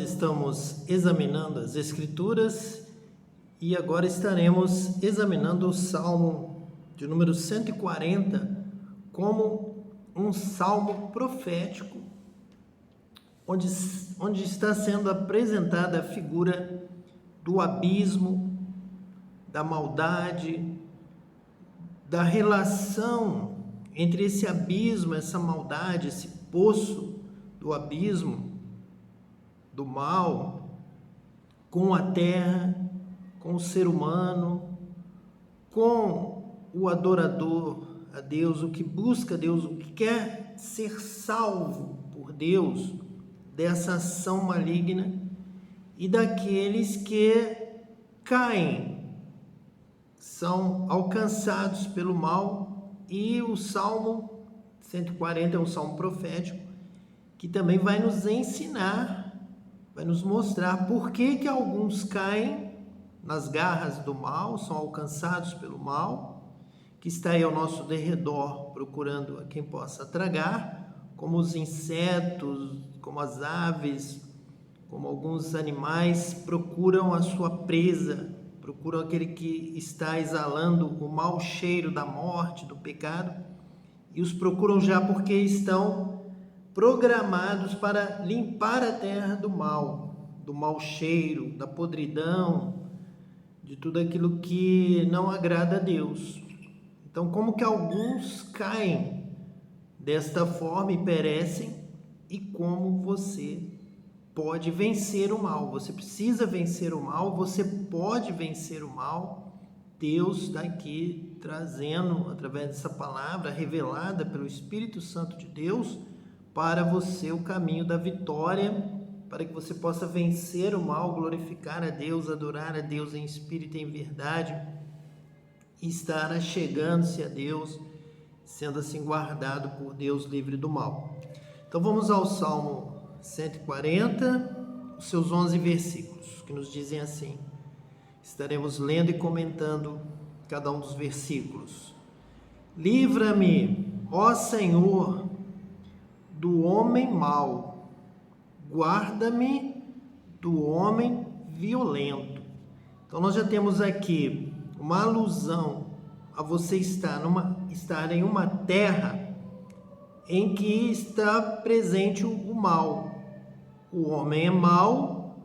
estamos examinando as Escrituras e agora estaremos examinando o Salmo de número 140 como um salmo profético, onde está sendo apresentada a figura do abismo, da maldade, da relação entre esse abismo, essa maldade, esse poço do abismo, do mal, com a terra, com o ser humano, com o adorador a Deus, o que busca Deus, o que quer ser salvo por Deus dessa ação maligna, e daqueles que caem, são alcançados pelo mal. E o Salmo 140 é um salmo profético que também vai nos ensinar, vai nos mostrar por que alguns caem nas garras do mal, são alcançados pelo mal, que está aí ao nosso derredor procurando a quem possa tragar, como os insetos, como as aves, como alguns animais procuram a sua presa, procuram aquele que está exalando o mau cheiro da morte, do pecado, e os procuram já porque estão programados para limpar a terra do mau cheiro, da podridão, de tudo aquilo que não agrada a Deus. Então, como que alguns caem desta forma e perecem, e como você pode vencer o mal? Você precisa vencer o mal, você pode vencer o mal. Deus está aqui trazendo, através dessa palavra revelada pelo Espírito Santo de Deus, para você o caminho da vitória, para que você possa vencer o mal, glorificar a Deus, adorar a Deus em espírito e em verdade, e estar achegando-se a Deus, sendo assim guardado por Deus, livre do mal. Então vamos ao Salmo 140, os seus 11 versículos, que nos dizem assim. Estaremos lendo e comentando cada um dos versículos. Livra-me, ó Senhor, do homem mau, guarda-me do homem violento. Então nós já temos aqui uma alusão a você estar em uma terra em que está presente o mal. O homem é mau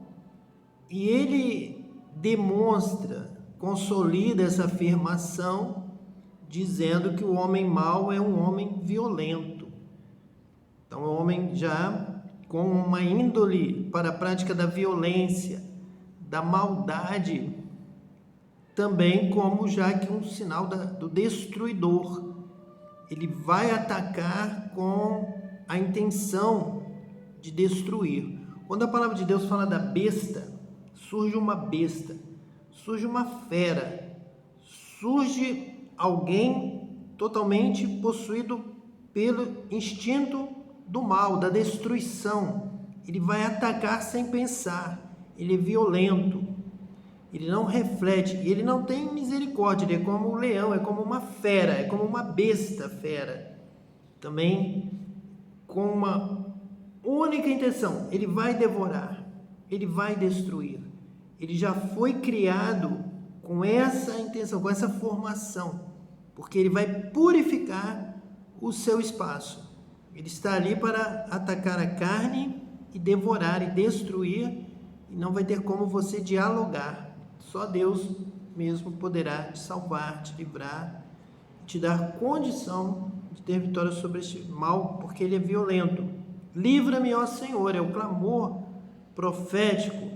e ele demonstra, consolida essa afirmação, dizendo que o homem mau é um homem violento. Então, é um homem já com uma índole para a prática da violência, da maldade, também como já que um sinal do destruidor. Ele vai atacar com a intenção de destruir. Quando a palavra de Deus fala da besta, surge uma besta, surge uma fera, surge alguém totalmente possuído pelo instinto do mal, da destruição. Ele vai atacar sem pensar, ele é violento, ele não reflete, ele não tem misericórdia, ele é como um leão, é como uma fera, é como uma besta fera, também com uma única intenção: ele vai devorar, ele vai destruir. Ele já foi criado com essa intenção, com essa formação, porque ele vai purificar o seu espaço. Ele está ali para atacar a carne e devorar e destruir, e não vai ter como você dialogar. Só Deus mesmo poderá te salvar, te livrar, te dar condição de ter vitória sobre este mal, porque ele é violento. Livra-me, ó Senhor, é o clamor profético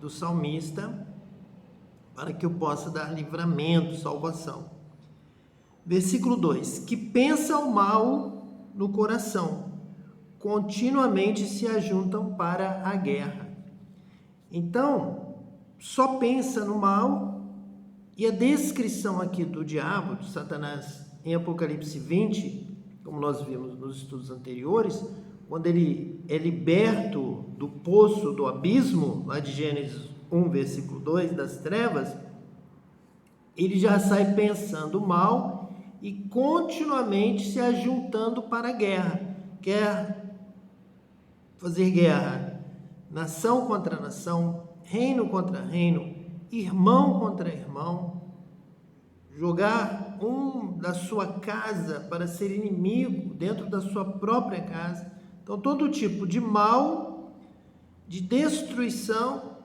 do salmista, para que eu possa dar livramento, salvação. Versículo 2: que pensa o mal no coração, continuamente se ajuntam para a guerra. Então, só pensa no mal, e a descrição aqui do diabo, de Satanás, em Apocalipse 20, como nós vimos nos estudos anteriores, quando ele é liberto do poço, do abismo, lá de Gênesis 1, versículo 2, das trevas, ele já sai pensando mal e continuamente se ajuntando para a guerra. Quer fazer guerra nação contra nação, reino contra reino, irmão contra irmão, jogar um da sua casa para ser inimigo dentro da sua própria casa. Então, todo tipo de mal, de destruição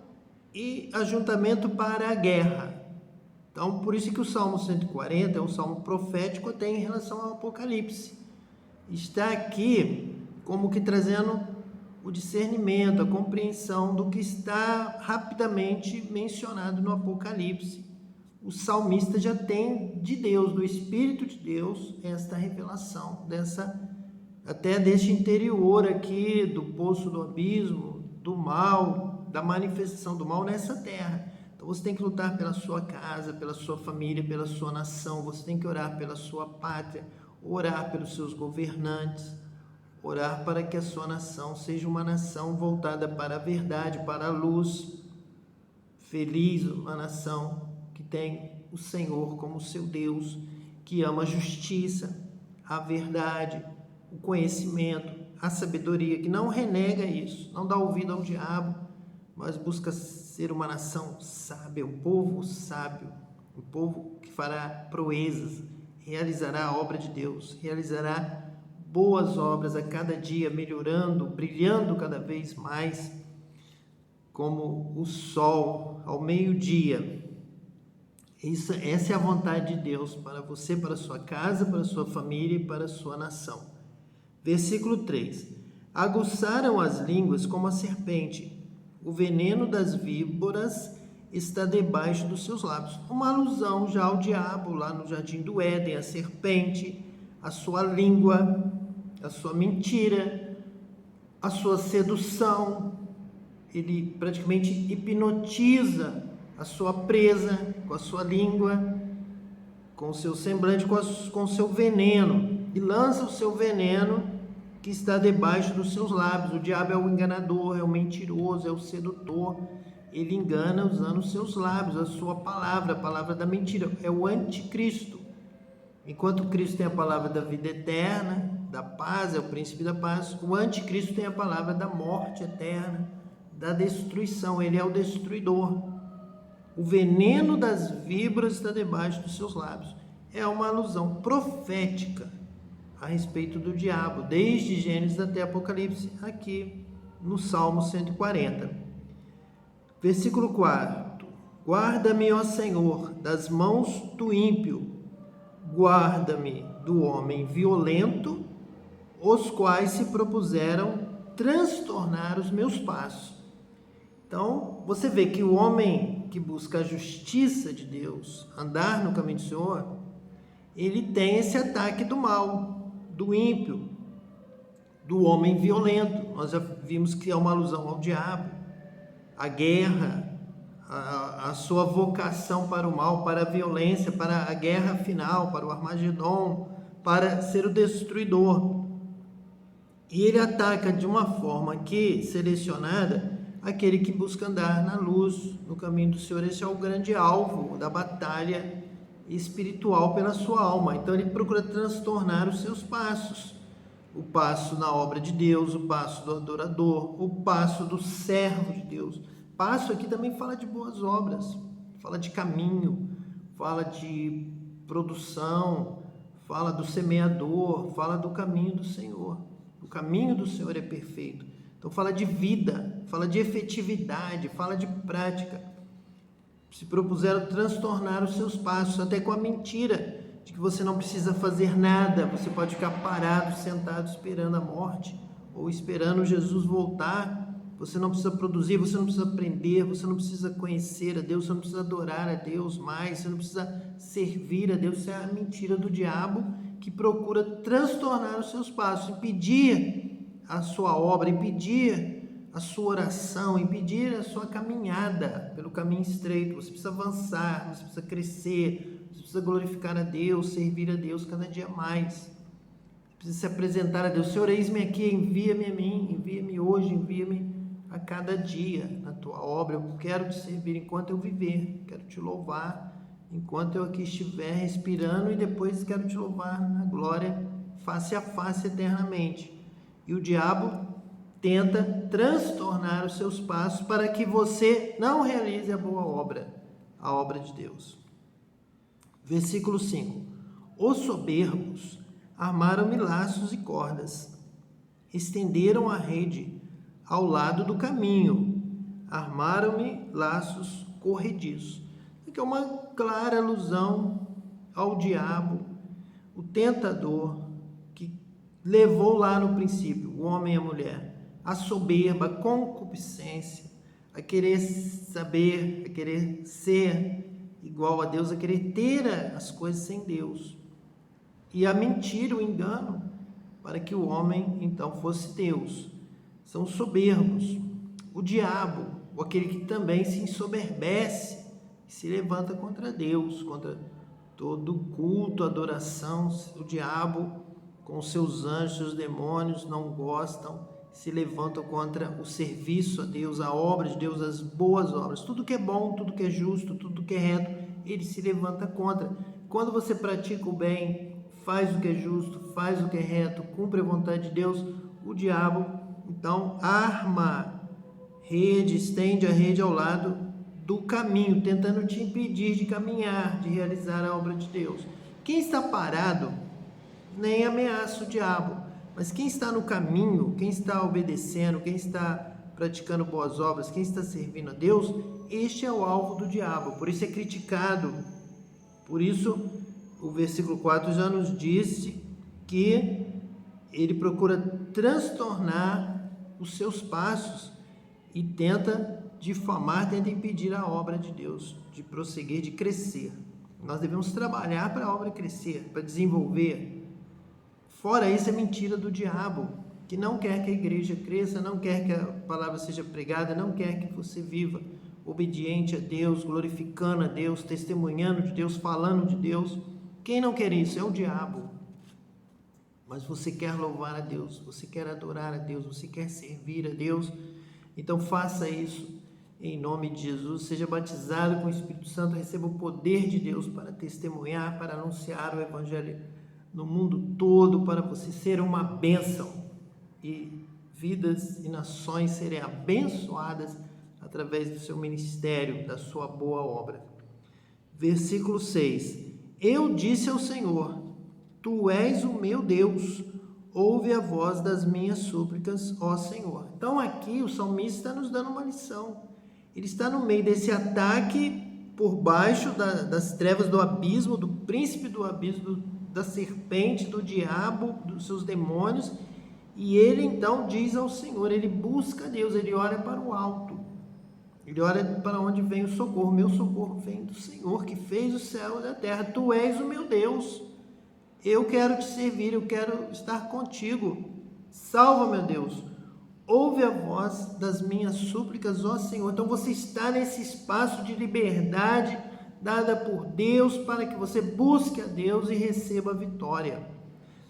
e ajuntamento para a guerra. Então, por isso que o Salmo 140 é um salmo profético até em relação ao Apocalipse. Está aqui como que trazendo o discernimento, a compreensão do que está rapidamente mencionado no Apocalipse. O salmista já tem de Deus, do Espírito de Deus, esta revelação, até deste interior aqui, do poço do abismo, do mal, da manifestação do mal nessa terra. Então você tem que lutar pela sua casa, pela sua família, pela sua nação, você tem que orar pela sua pátria, orar pelos seus governantes, orar para que a sua nação seja uma nação voltada para a verdade, para a luz. Feliz uma nação que tem o Senhor como seu Deus, que ama a justiça, a verdade, o conhecimento, a sabedoria, que não renega isso, não dá ouvido ao diabo, mas busca ser uma nação sábia, um povo sábio, um povo que fará proezas, realizará a obra de Deus, realizará boas obras a cada dia, melhorando, brilhando cada vez mais, como o sol ao meio-dia. Essa é a vontade de Deus para você, para a sua casa, para a sua família e para a sua nação. Versículo 3. Aguçaram as línguas como a serpente, o veneno das víboras está debaixo dos seus lábios. Uma alusão já ao diabo, lá no jardim do Éden, a serpente, a sua língua, a sua mentira, a sua sedução. Ele praticamente hipnotiza a sua presa com a sua língua, com o seu semblante, com o seu veneno, e lança o seu veneno que está debaixo dos seus lábios. O diabo é o enganador, é o mentiroso, é o sedutor. Ele engana usando os seus lábios, a sua palavra, a palavra da mentira. É o anticristo. Enquanto Cristo tem a palavra da vida eterna, da paz, é o príncipe da paz, o anticristo tem a palavra da morte eterna, da destruição. Ele é o destruidor. O veneno das víboras está debaixo dos seus lábios. É uma alusão profética a respeito do diabo, desde Gênesis até Apocalipse, aqui no Salmo 140. Versículo 4. Guarda-me, ó Senhor, das mãos do ímpio, guarda-me do homem violento, os quais se propuseram transtornar os meus passos. Então, você vê que o homem que busca a justiça de Deus, andar no caminho do Senhor, ele tem esse ataque do mal, do ímpio, do homem violento. Nós já vimos que é uma alusão ao diabo, a guerra, a sua vocação para o mal, para a violência, para a guerra final, para o Armagedon, para ser o destruidor. E ele ataca de uma forma que, selecionada, aquele que busca andar na luz, no caminho do Senhor. Esse é o grande alvo da batalha espiritual pela sua alma. Então ele procura transtornar os seus passos, o passo na obra de Deus, o passo do adorador, o passo do servo de Deus. Passo aqui também fala de boas obras, fala de caminho, fala de produção, fala do semeador, fala do caminho do Senhor. O caminho do Senhor é perfeito. Então fala de vida, fala de efetividade, fala de prática. Se propuseram transtornar os seus passos, até com a mentira de que você não precisa fazer nada, você pode ficar parado, sentado, esperando a morte, ou esperando Jesus voltar. Você não precisa produzir, você não precisa aprender, você não precisa conhecer a Deus, você não precisa adorar a Deus mais, você não precisa servir a Deus. Isso é a mentira do diabo, que procura transtornar os seus passos, impedir a sua obra, impedir a sua oração, impedir a sua caminhada pelo caminho estreito. Você precisa avançar, você precisa crescer, você precisa glorificar a Deus, servir a Deus cada dia mais. Você precisa se apresentar a Deus. Senhor, eis-me aqui, envia-me a mim, envia-me hoje, envia-me a cada dia na tua obra. Eu quero te servir enquanto eu viver, quero te louvar enquanto eu aqui estiver respirando, e depois quero te louvar na glória face a face eternamente. E o diabo tenta transtornar os seus passos para que você não realize a boa obra, a obra de Deus. Versículo 5. Os soberbos armaram-me laços e cordas, estenderam a rede ao lado do caminho, armaram-me laços corrediços. Aqui é uma clara alusão ao diabo, o tentador que levou lá no princípio o homem e a mulher, a soberba, a concupiscência, a querer saber, a querer ser igual a Deus, a querer ter as coisas sem Deus, e a mentira, o engano, para que o homem então fosse Deus. São soberbos. O diabo, ou aquele que também se ensoberbece, se levanta contra Deus, contra todo culto, adoração. O diabo, com seus anjos, seus demônios, não gostam, se levantam contra o serviço a Deus, a obra de Deus, as boas obras. Tudo que é bom, tudo que é justo, tudo que é reto, ele se levanta contra. Quando você pratica o bem, faz o que é justo, faz o que é reto, cumpre a vontade de Deus, o diabo, então, arma rede, estende a rede ao lado do caminho, tentando te impedir de caminhar, de realizar a obra de Deus. Quem está parado, nem ameaça o diabo, mas quem está no caminho, quem está obedecendo, quem está praticando boas obras, quem está servindo a Deus, este é o alvo do diabo, por isso é criticado. Por isso, o versículo 4 já nos disse que ele procura transtornar os seus passos e tenta difamar, tenta impedir a obra de Deus de prosseguir, de crescer. Nós devemos trabalhar para a obra crescer, para desenvolver. Fora isso, é mentira do diabo, que não quer que a igreja cresça, não quer que a palavra seja pregada, não quer que você viva obediente a Deus, glorificando a Deus, testemunhando de Deus, falando de Deus. Quem não quer isso? É o diabo. Mas você quer louvar a Deus, você quer adorar a Deus, você quer servir a Deus, então faça isso em nome de Jesus. Seja batizado com o Espírito Santo, receba o poder de Deus para testemunhar, para anunciar o Evangelho no mundo todo, para você ser uma bênção e vidas e nações serem abençoadas através do seu ministério, da sua boa obra. Versículo 6. Eu disse ao Senhor: Tu és o meu Deus, ouve a voz das minhas súplicas, ó Senhor. Então aqui o salmista está nos dando uma lição. Ele está no meio desse ataque por baixo das trevas do abismo, do príncipe do abismo, da serpente, do diabo, dos seus demônios, e ele então diz ao Senhor, ele busca Deus, ele olha para o alto, ele olha para onde vem o socorro. Meu socorro vem do Senhor, que fez o céu e a terra. Tu és o meu Deus, eu quero te servir, eu quero estar contigo. Salva, meu Deus, ouve a voz das minhas súplicas, ó Senhor. Então você está nesse espaço de liberdade dada por Deus para que você busque a Deus e receba a vitória.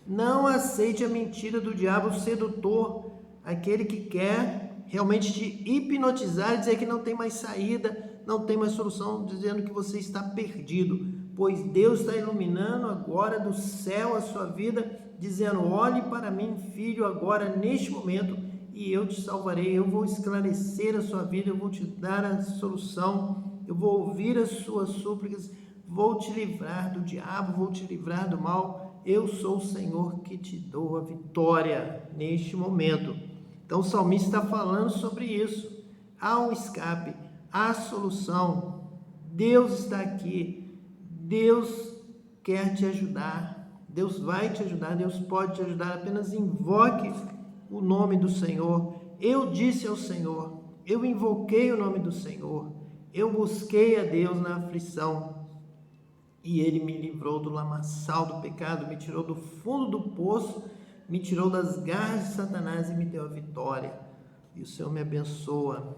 Não aceite a mentira do diabo sedutor, aquele que quer realmente te hipnotizar e dizer que não tem mais saída, não tem mais solução, dizendo que você está perdido, pois Deus está iluminando agora do céu a sua vida, dizendo: olhe para mim, filho, agora neste momento, e eu te salvarei. Eu vou esclarecer a sua vida, eu vou te dar a solução, eu vou ouvir as suas súplicas, vou te livrar do diabo, vou te livrar do mal. Eu sou o Senhor que te dou a vitória neste momento. Então o salmista está falando sobre isso. Há um escape, há solução. Deus está aqui, Deus quer te ajudar, Deus vai te ajudar, Deus pode te ajudar. Apenas invoque o nome do Senhor. Eu disse ao Senhor, eu invoquei o nome do Senhor, eu busquei a Deus na aflição, e Ele me livrou do lamaçal do pecado, me tirou do fundo do poço, me tirou das garras de Satanás e me deu a vitória. E o Senhor me abençoa,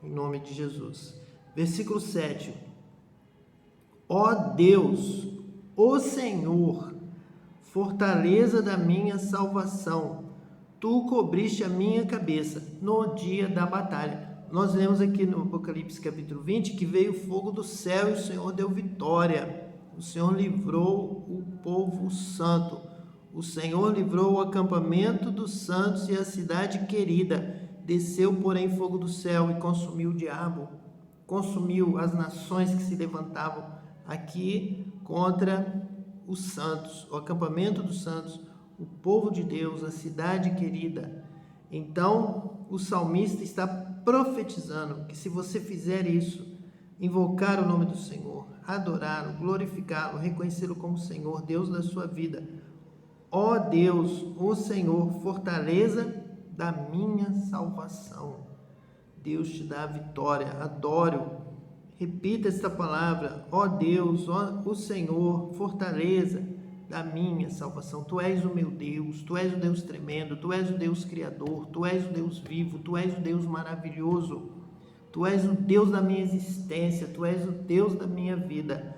em nome de Jesus. Versículo 7. Ó Deus, ó Senhor, fortaleza da minha salvação, Tu cobriste a minha cabeça no dia da batalha. Nós lemos aqui no Apocalipse capítulo 20 que veio o fogo do céu e o Senhor deu vitória. O Senhor livrou o povo santo. O Senhor livrou o acampamento dos santos e a cidade querida. Desceu, porém, fogo do céu e consumiu o diabo, consumiu as nações que se levantavam aqui contra os santos, o acampamento dos santos, o povo de Deus, a cidade querida. Então, o salmista está profetizando que se você fizer isso, invocar o nome do Senhor, adorá-lo, glorificá-lo, reconhecê-lo como Senhor, Deus da sua vida, ó Deus, o Senhor, fortaleza da minha salvação. Deus te dá a vitória. Adoro. Repita esta palavra. Ó Deus, ó o Senhor, fortaleza da minha salvação. Tu és o meu Deus, tu és o Deus tremendo, tu és o Deus criador, tu és o Deus vivo, tu és o Deus maravilhoso, tu és o Deus da minha existência, tu és o Deus da minha vida.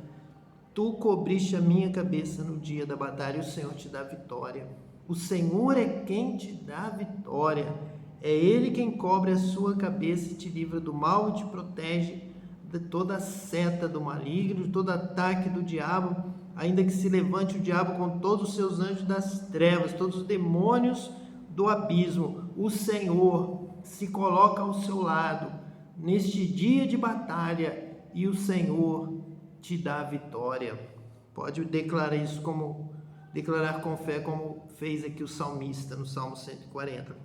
Tu cobriste a minha cabeça no dia da batalha e o Senhor te dá vitória. O Senhor é quem te dá vitória. É Ele quem cobre a sua cabeça e te livra do mal e te protege de toda a seta do maligno, de todo ataque do diabo, ainda que se levante o diabo com todos os seus anjos das trevas, todos os demônios do abismo. O Senhor se coloca ao seu lado neste dia de batalha e o Senhor te dá vitória. Pode declarar isso declarar com fé, como fez aqui o salmista no Salmo 140.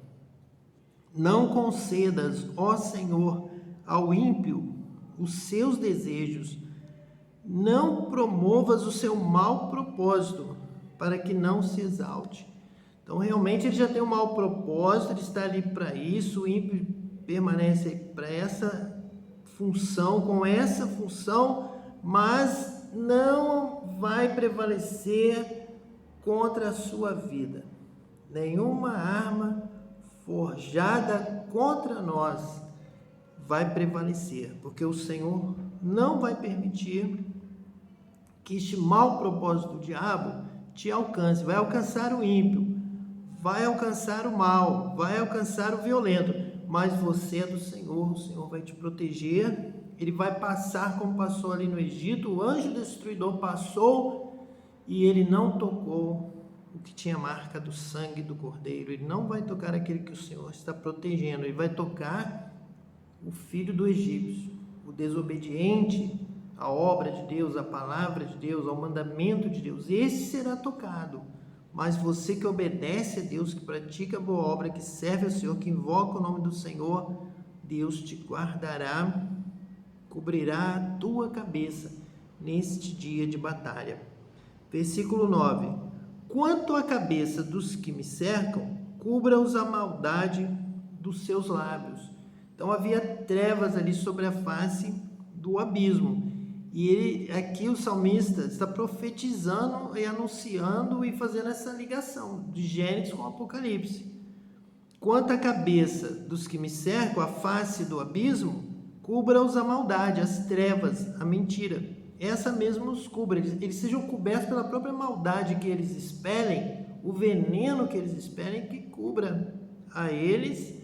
Não concedas, ó Senhor, ao ímpio os seus desejos, não promovas o seu mau propósito, para que não se exalte. Então, realmente, ele já tem um mau propósito, ele está ali para isso, o ímpio permanece para essa função, com essa função, mas não vai prevalecer contra a sua vida. Nenhuma arma forjada contra nós vai prevalecer, porque o Senhor não vai permitir que este mau propósito do diabo te alcance. Vai alcançar o ímpio, vai alcançar o mal, vai alcançar o violento, mas você é do Senhor, o Senhor vai te proteger. Ele vai passar como passou ali no Egito, o anjo destruidor passou e ele não tocou o que tinha marca do sangue do cordeiro. Ele não vai tocar aquele que o Senhor está protegendo, ele vai tocar o filho do egípcio, o desobediente à obra de Deus, à palavra de Deus, ao mandamento de Deus. Esse será tocado, mas você que obedece a Deus, que pratica a boa obra, que serve ao Senhor, que invoca o nome do Senhor, Deus te guardará, cobrirá a tua cabeça neste dia de batalha. Versículo 9. Quanto à cabeça dos que me cercam, cubra-os a maldade dos seus lábios. Então havia trevas ali sobre a face do abismo. E aqui o salmista está profetizando e anunciando e fazendo essa ligação de Gênesis com Apocalipse. Quanto à cabeça dos que me cercam, a face do abismo, cubra-os a maldade, as trevas, a mentira. Essa mesmo os cubra, eles sejam cobertos pela própria maldade que eles expelem, o veneno que eles expelem, que cubra a eles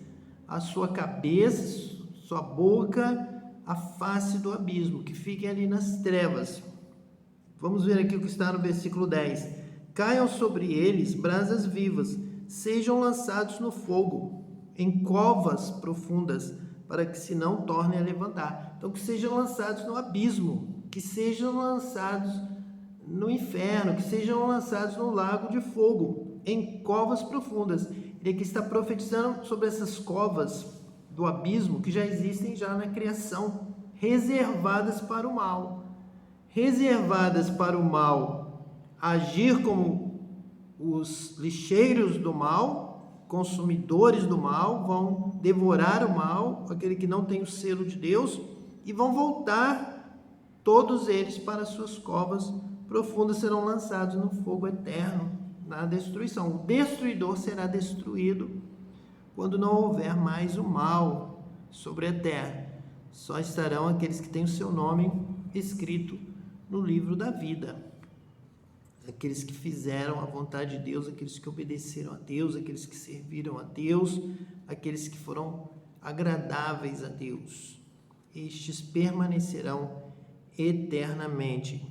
a sua cabeça, sua boca, a face do abismo, que fiquem ali nas trevas. Vamos ver aqui o que está no versículo 10. Caiam sobre eles brasas vivas, sejam lançados no fogo, em covas profundas, para que se não tornem a levantar. Então, que sejam lançados no abismo, que sejam lançados no inferno, que sejam lançados no lago de fogo, em covas profundas. Ele aqui está profetizando sobre essas covas do abismo que já existem já na criação, reservadas para o mal. Reservadas para o mal agir como os lixeiros do mal, consumidores do mal, vão devorar o mal, aquele que não tem o selo de Deus, e vão voltar todos eles para suas covas profundas, serão lançados no fogo eterno, na destruição. O destruidor será destruído quando não houver mais o mal sobre a terra. Só estarão aqueles que têm o seu nome escrito no livro da vida. Aqueles que fizeram a vontade de Deus, aqueles que obedeceram a Deus, aqueles que serviram a Deus, aqueles que foram agradáveis a Deus. Estes permanecerão eternamente.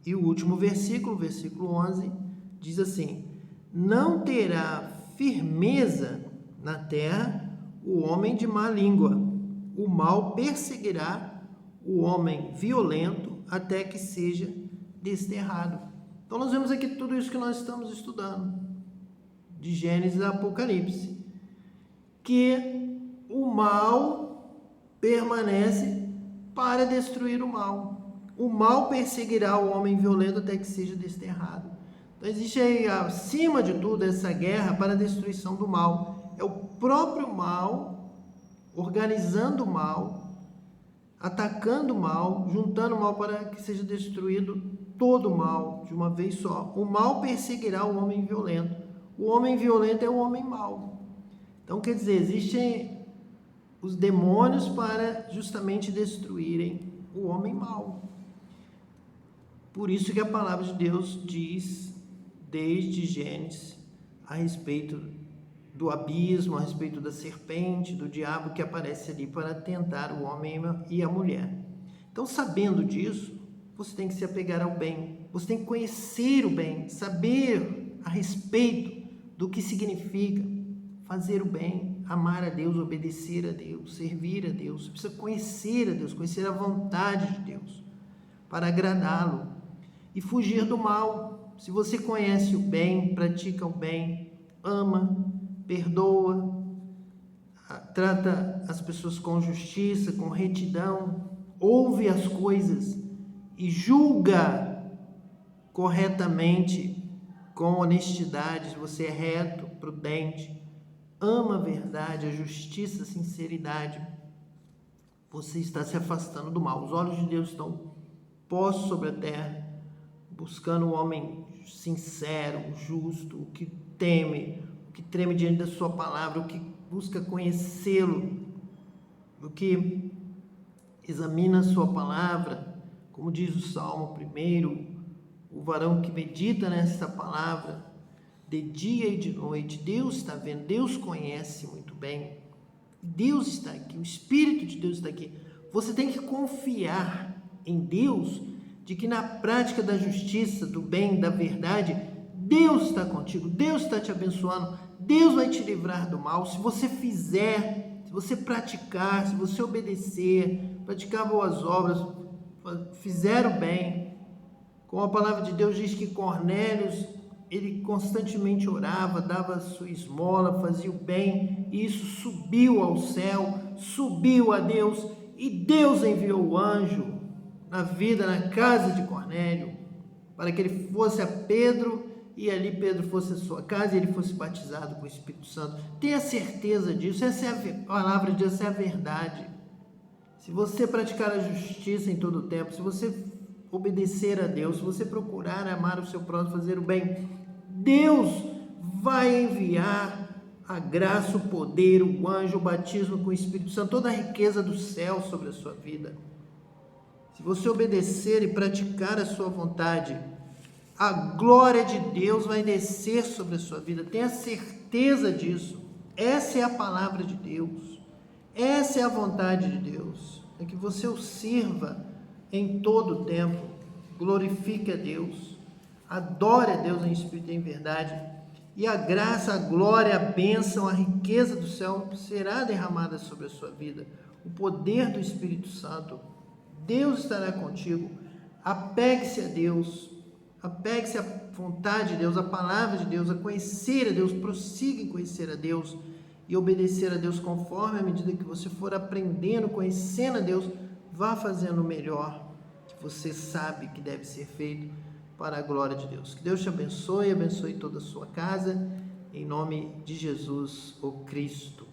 E o último versículo, versículo 11, diz assim: não terá firmeza na terra o homem de má língua. O mal perseguirá o homem violento até que seja desterrado. Então nós vemos aqui tudo isso que nós estamos estudando, de Gênesis a Apocalipse, que o mal permanece para destruir o mal. O mal perseguirá o homem violento até que seja desterrado. Então existe aí, acima de tudo, essa guerra para a destruição do mal. É o próprio mal, organizando o mal, atacando o mal, juntando o mal para que seja destruído todo o mal de uma vez só. O mal perseguirá o homem violento. O homem violento é o homem mau. Então, quer dizer, existem os demônios para justamente destruírem o homem mau. Por isso que a palavra de Deus diz, desde Gênesis, a respeito do abismo, a respeito da serpente, do diabo que aparece ali para tentar o homem e a mulher. Então, sabendo disso, você tem que se apegar ao bem, você tem que conhecer o bem, saber a respeito do que significa fazer o bem, amar a Deus, obedecer a Deus, servir a Deus. Você precisa conhecer a Deus, conhecer a vontade de Deus, para agradá-lo e fugir do mal. Se você conhece o bem, pratica o bem, ama, perdoa, trata as pessoas com justiça, com retidão, ouve as coisas e julga corretamente, com honestidade, se você é reto, prudente, ama a verdade, a justiça, a sinceridade, você está se afastando do mal. Os olhos de Deus estão postos sobre a terra, buscando um homem sincero, justo, o que treme diante da sua palavra, o que busca conhecê-lo, o que examina a sua palavra, como diz o Salmo 1, o varão que medita nessa palavra de dia e de noite. Deus está vendo, Deus conhece muito bem, Deus está aqui, o Espírito de Deus está aqui. Você tem que confiar em Deus, de que na prática da justiça, do bem, da verdade, Deus está contigo, Deus está te abençoando, Deus vai te livrar do mal. Se você fizer, se você praticar, se você obedecer, praticar boas obras, fizer o bem. Como a palavra de Deus diz que Cornélio, ele constantemente orava, dava a sua esmola, fazia o bem, e isso subiu ao céu, subiu a Deus, e Deus enviou o anjo na casa de Cornélio, para que ele fosse a Pedro, e ali Pedro fosse a sua casa, e ele fosse batizado com o Espírito Santo. Tenha certeza disso, essa é a palavra de Deus, essa é a verdade. Se você praticar a justiça em todo o tempo, se você obedecer a Deus, se você procurar amar o seu próximo, fazer o bem, Deus vai enviar a graça, o poder, o anjo, o batismo com o Espírito Santo, toda a riqueza do céu sobre a sua vida. Se você obedecer e praticar a sua vontade, a glória de Deus vai descer sobre a sua vida. Tenha certeza disso. Essa é a palavra de Deus. Essa é a vontade de Deus. É que você o sirva em todo o tempo, glorifique a Deus, adore a Deus em espírito e em verdade, e a graça, a glória, a bênção, a riqueza do céu será derramada sobre a sua vida. O poder do Espírito Santo, Deus estará contigo. Apegue-se a Deus, apegue-se à vontade de Deus, à palavra de Deus, a conhecer a Deus, prossiga em conhecer a Deus e obedecer a Deus conforme à medida que você for aprendendo, conhecendo a Deus, vá fazendo o melhor que você sabe que deve ser feito para a glória de Deus. Que Deus te abençoe, abençoe toda a sua casa, em nome de Jesus, o Cristo.